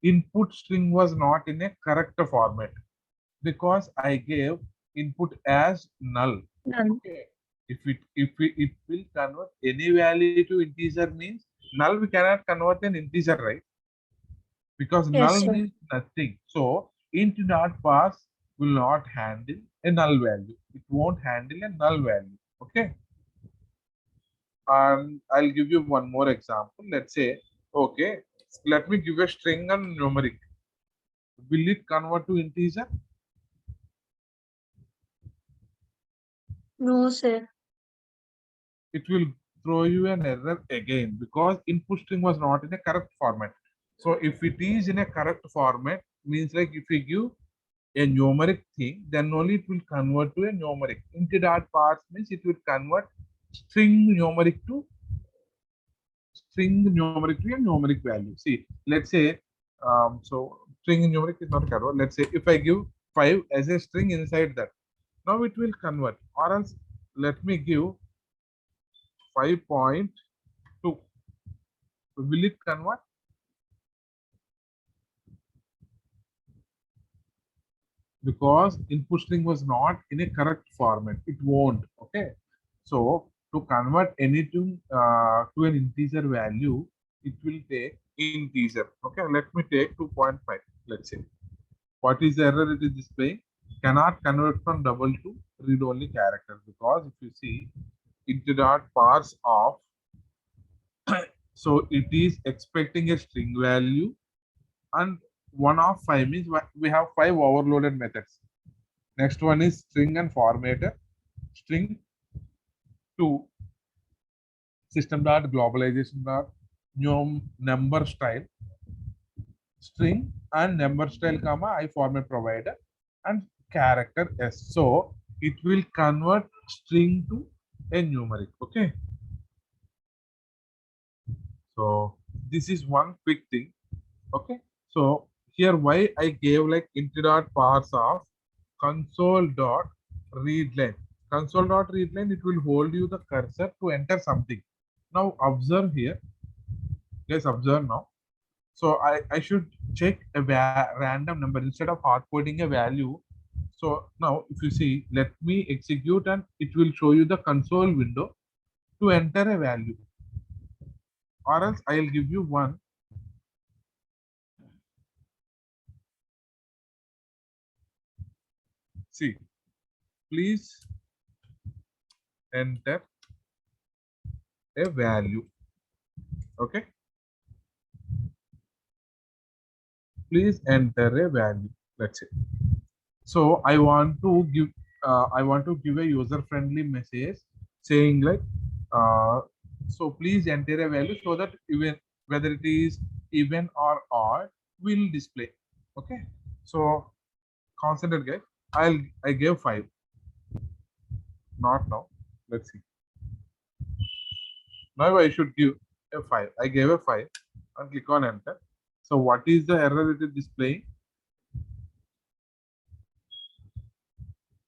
Input string was not in a correct format because I gave input as null. None. Okay. If it will convert any value to integer means null we cannot convert an integer, right? Because Yes, null sir. means nothing. So int dot parse will not handle a null value. It won't handle a null value. Okay. And I'll give you one more example. Let's say, okay, let me give a string and numeric. Will it convert to integer? No, sir. It will throw you an error again because input string was not in a correct format. So if it is in a correct format, means like if we give a numeric thing, then only it will convert to a numeric. Int dot parse means it will convert string numeric to a numeric value. See, let's say, so string numeric is not convert. Let's say if I give 5 as a string inside that, now it will convert. Or else, let me give 5.2. So will it convert? Because input string was not in a correct format, it won't. Okay, so to convert anything to an integer value, it will take integer. Okay, let me take 2.5. Let's say, what is the error it is displaying? Cannot convert from double to read only character, because if you see int dot parse of, so it is expecting a string value and 1 of 5 means we have 5 overloaded methods. Next one is string and formatter. String 2, system dot globalization dot number style, string and number style comma I format provider and character s. So it will convert string to a numeric. Okay. So this is one quick thing. Okay. So here why I gave like int dot parse of console dot read line. Console dot read line, it will hold you the cursor to enter something. Now observe here. Guys, observe now. So I should check a random number instead of hard coding a value. So now if you see, let me execute and it will show you the console window to enter a value. Or else I'll give you one. See, please enter a value. Okay. Please enter a value. Let's say. So I want to give a user-friendly message saying like, so please enter a value so that even whether it is even or odd will display. Okay. So consider guys, I gave 5. Not now. Let's see. Now I should give a 5. I gave a 5 and click on enter. So what is the error it is displaying?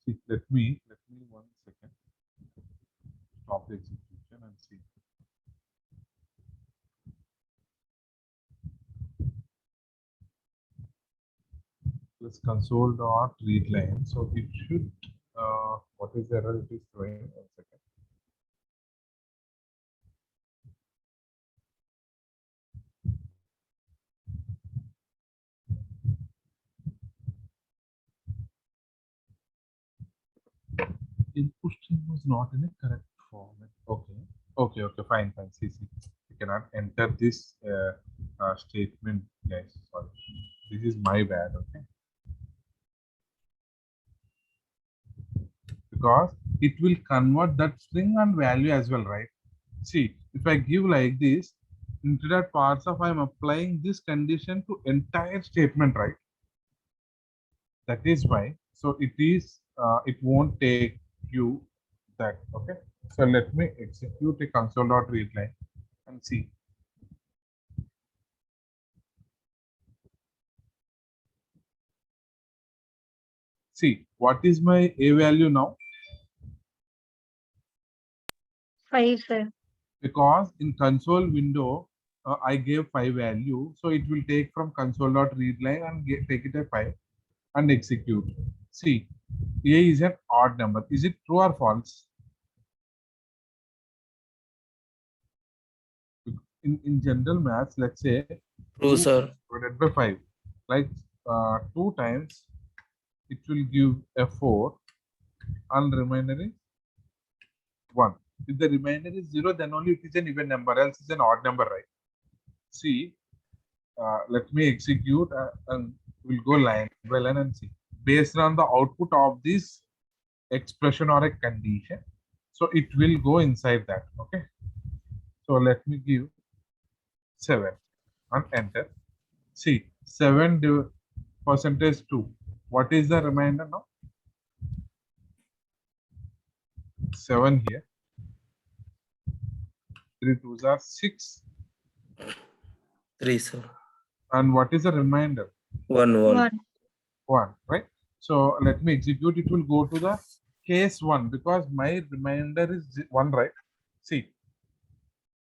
See, let me 1 second stop the execution and see. Let's console dot read line. So it should what is the error it is showing? 1 second. Input string was not in a correct format. Okay, fine. See. You cannot enter this statement, guys. Sorry. This is my bad, okay? Because it will convert that string and value as well, right? See, if I give like this, into that parts of I'm applying this condition to entire statement, right? That is why. So it is, it won't take you that, okay? So let me execute a console.read line and see. See, what is my A value now? 5, sir. Because in console window, I gave 5 value. So it will take from console.read line and take it a 5 and execute. See, A is an odd number. Is it true or false? In general maths, let's say True, sir. divided by 5. Like 2 times, it will give a 4 and remainder is 1. If the remainder is 0, then only it is an even number, else it's an odd number, right? See, let me execute and we'll go line by line and see. Based on the output of this expression or a condition, so it will go inside that, okay? So let me give 7 and enter. See, 7 percentage 2. What is the remainder now? 7 here. 3 2s are 6. 3, sir. And what is the remainder? 1, 1. 1. 1, right? So let me execute. It will go to the case 1 because my remainder is 1, right? See,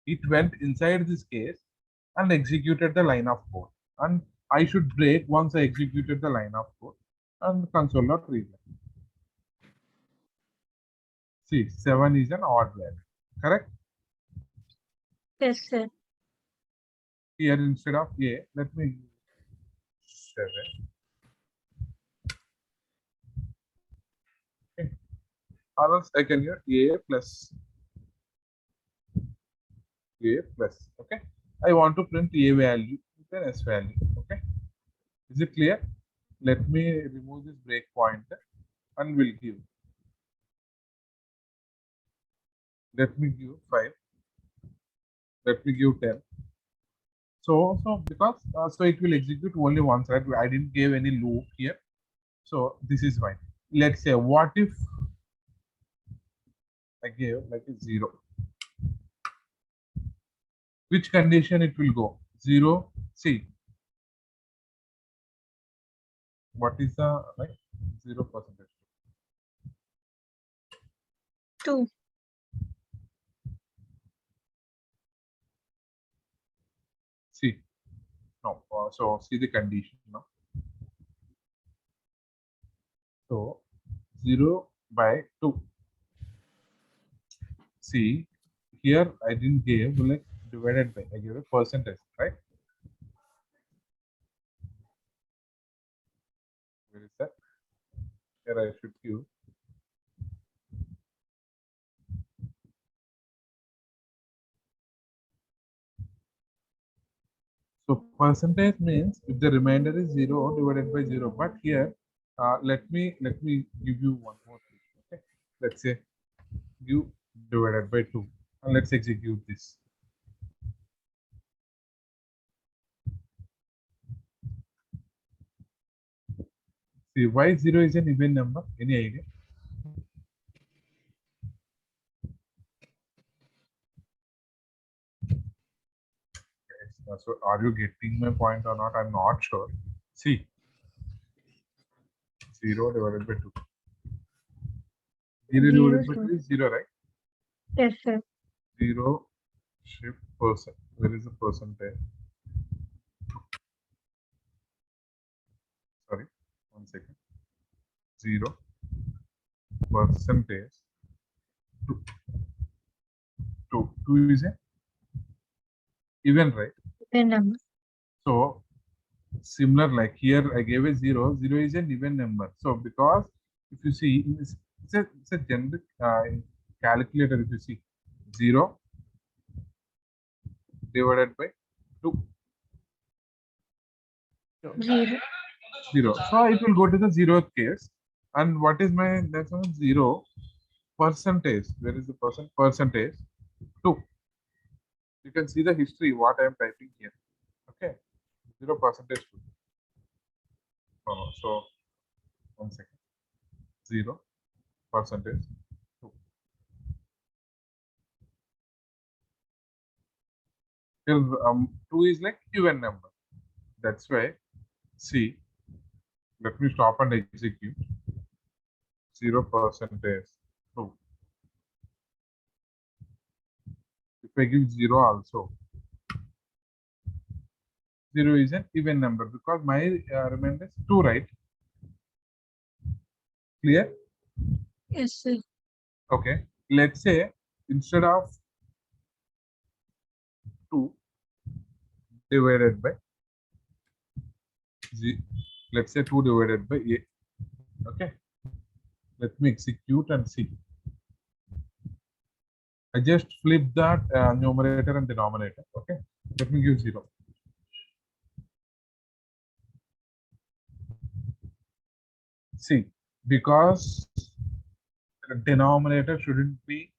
it went inside this case and executed the line of code. And I should break once I executed the line of code and console.read. See, 7 is an odd value, correct? Yes, sir. Here instead of A, let me 7. Okay. Or else I can get A plus. A plus, okay? I want to print A value, then S value, okay? Is it clear? Let me remove this breakpoint and we'll give. Let me give 5. Let me give 10. So because so it will execute only once, right? I didn't give any loop here. So this is fine. Let's say, what if I gave like a 0? Which condition it will go? 0. See, what is the like 0%? 2. See, no. So see the condition now. So 0 by 2. See, here I didn't give like divided by, I gave a percentage, right? Where is that? Here I should give. So percentage means if the remainder is 0 divided by 0. But here, let me give you one more thing. Okay, let's say give divided by 2, and let's execute this. See, why 0 is an even number? Any idea? So are you getting my point or not? I'm not sure. See, 0 divided by 2. 0 divided by 2 is 0, right? Yes, sir. 0 shift percent. Where is the percentage? Sorry, 1 second. 0 percentage 2. 2 is a even, right? Even number. So similar, like here I gave a 0. 0 is an even number. So because if you see in this, it's a generic calculator. If you see 0 divided by 2. 0. 0. So it will go to the 0th case. And what is my next one? 0 percentage. Where is the percentage? 2. You can see the history what I am typing here. Okay, 0 percentage 2. So 1 second. 0 percentage 2. Till 2 is like even number. That's why, see, let me stop and execute. 0 percentage 2. If I give 0 also, 0 is an even number because my remainder is 2, right? Clear? Yes, sir. Okay. Let's say instead of 2 divided by 0, let's say 2 divided by 8. Okay. Let me execute and see. I just flip that numerator and denominator. Okay. Let me give 0. See, because the denominator shouldn't be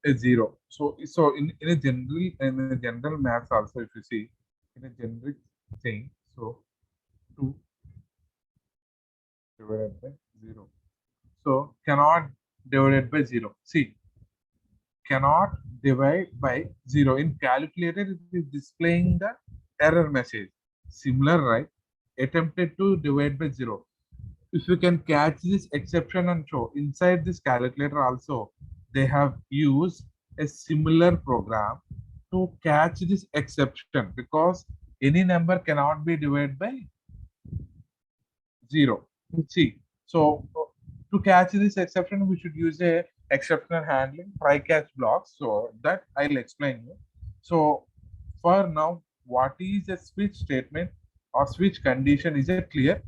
a 0. So in a general maths also, if you see in a generic thing, so 2 divided by 0. So cannot divide by 0. See, cannot divide by 0. In calculator, it is displaying the error message. Similar, right? Attempted to divide by 0. If you can catch this exception and show inside this calculator also, they have used a similar program to catch this exception because any number cannot be divided by 0. See, so to catch this exception, we should use a exception handling try catch blocks. So that I'll explain you. So for now, what is a switch statement or switch condition? Is it clear?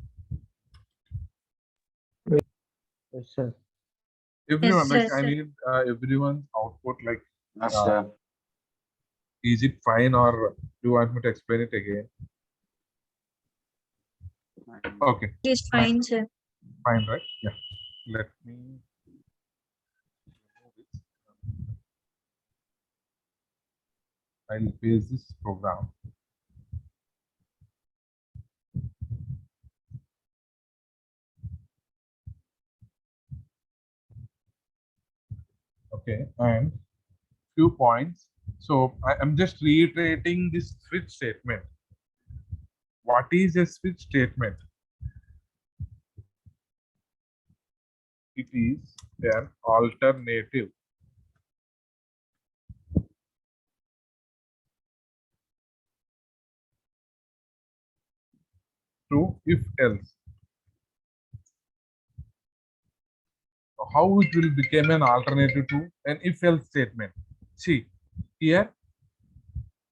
Yes, sir. Everyone, like yes, I sir. need everyone's output. Like, Yes, sir. is it fine or do you want me to explain it again? Okay, It is fine, sir. fine, right? Yeah. Let me remove this. I'll paste this program. Okay, and few points. So I'm just reiterating this switch statement. What is a switch statement? It is an alternative to if else. How it will become an alternative to an if else statement? See, here,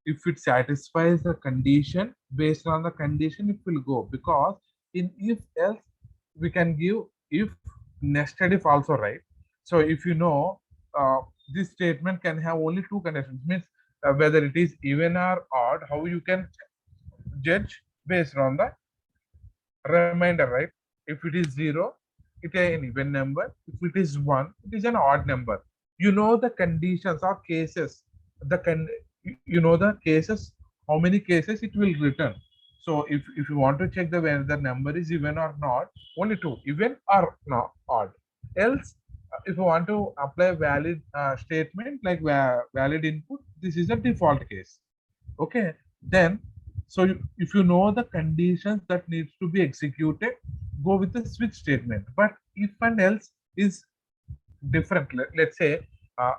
if it satisfies the condition, based on the condition it will go, because in if else we can give if nested if also, right? So if you know, this statement can have only two conditions, means whether it is even or odd, how you can judge based on the remainder, right? If it is 0, it is an even number. If it is 1, it is an odd number. You know the conditions or cases. You know the cases, how many cases it will return. So if you want to check the whether the number is even or not, only two, even or not odd. Else, if you want to apply valid statement like valid input, this is a default case. Okay, then so if you know the conditions that needs to be executed, go with the switch statement. But if and else is different. Let's say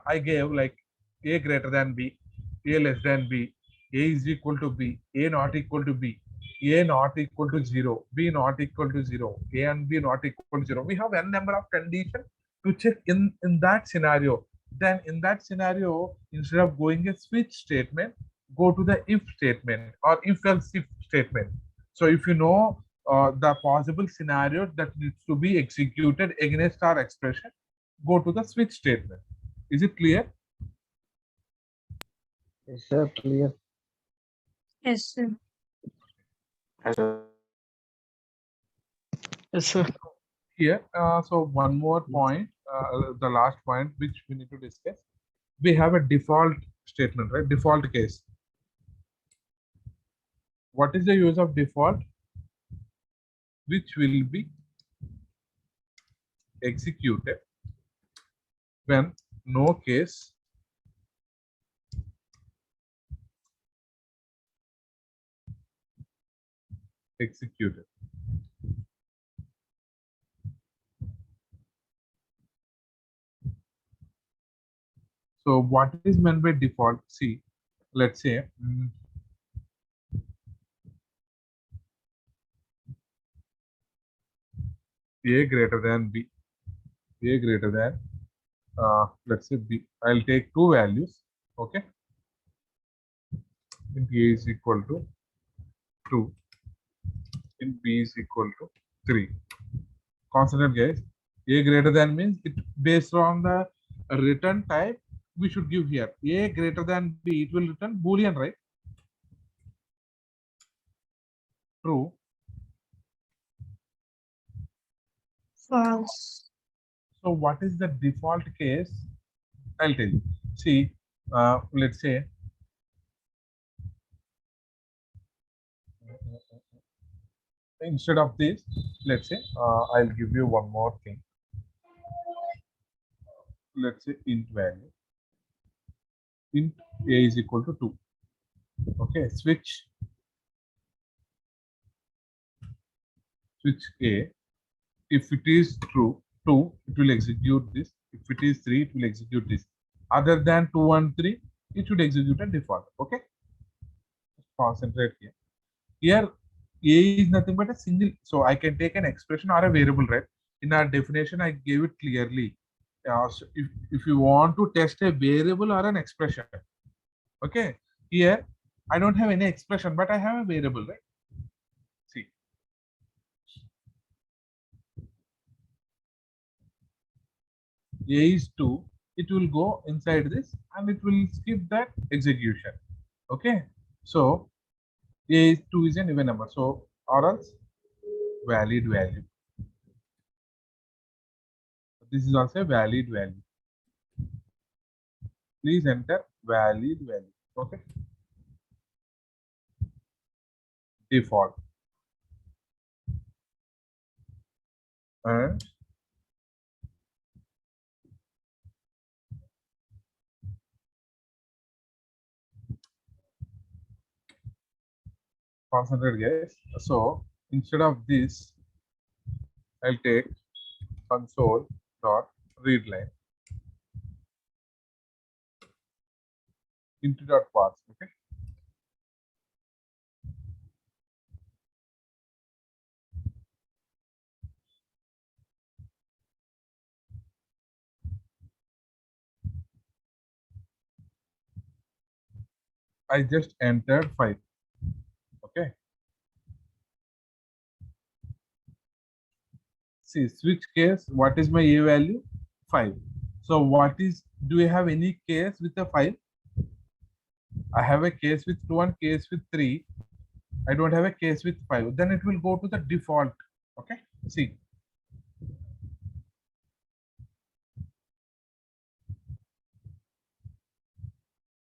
I gave like a greater than b, a less than b, a is equal to b, a not equal to b, a not equal to 0, b not equal to 0, a and b not equal to 0. We have n number of conditions to check in that scenario. Then in that scenario, instead of going a switch statement, go to the if statement or if else if statement. So if you know the possible scenario that needs to be executed against our expression, go to the switch statement. Is it clear? Yes, sir. Clear. Yes, sir. Yes, sir. Here, so one more point, the last point which we need to discuss. We have a default statement, right? Default case. What is the use of default? Which will be executed when no case executed. So what is meant by default? See, let's say a greater than b, a greater than let's say b. I'll take two values, okay? In a is equal to 2, in b is equal to 3. Consider, guys, a greater than means it based on the return type we should give here. A greater than b, it will return boolean, right? True. False. So what is the default case? I'll tell you. See, let's say instead of this, let's say I'll give you one more thing. Let's say int value. Int a is equal to 2. Okay, switch a. If it is true 2, it will execute this. If it is 3, it will execute this. Other than 2 and 3, it should execute a default. Okay, concentrate here. Here a is nothing but a single, so I can take an expression or a variable, right? In our definition I gave it clearly. So if you want to test a variable or an expression, okay, here I don't have any expression but I have a variable, right? See, a is 2, it will go inside this and it will skip that execution. Okay, so a is 2 is an even number, so or else valid value. This is also a valid value. Please enter valid value. Okay. Default. And concentrate, guys. So instead of this, I'll take console dot read line into dot parse. Okay. I just entered 5. Okay. See, switch case. What is my a value? 5. So what is? Do I have any case with a 5? I have a case with 2 and case with 3. I don't have a case with 5. Then it will go to the default. Okay. See.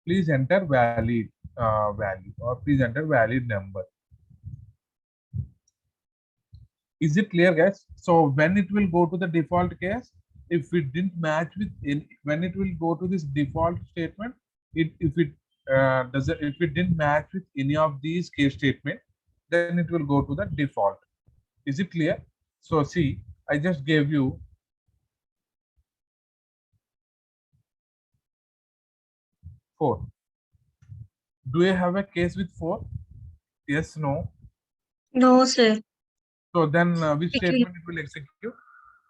Please enter valid value, or please enter valid number. Is it clear, guys? So when it will go to the default case, if it didn't match with when it will go to this default statement, if it didn't match with any of these case statement, then it will go to the default. Is it clear? So see, I just gave you four. Do you have a case with 4? Yes, no. No, sir. So then which It will- statement it will execute?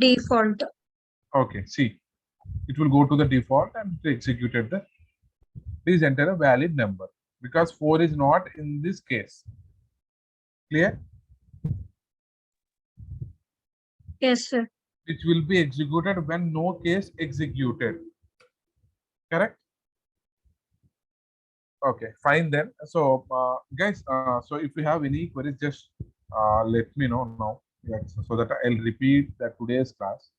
Default. Okay, see, it will go to the default and it executed the. Please enter a valid number because 4 is not in this case. Clear? Yes, sir. Which will be executed when no case executed. Correct? Okay, fine then. So guys, so if you have any queries, just let me know now. Yes, so that I'll repeat that today's class.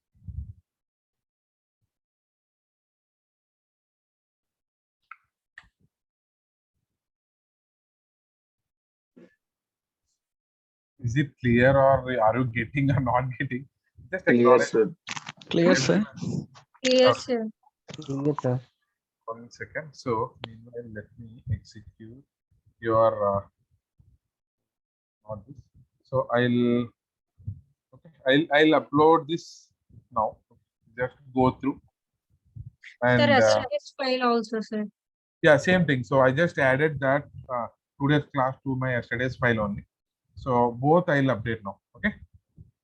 Is it clear, or are you getting or not getting? Just acknowledge. Clear, sir. Clear, sir. Yes, sir. 1 second. So meanwhile, let me execute your not this. So I'll upload this now. Just go through. And Sir, yesterday's file also, sir. yeah, same thing. So I just added that today's class to my yesterday's file only. So both I'll update now. Okay.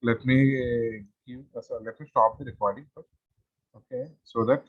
Let me give. So let me stop the recording first. Okay. So that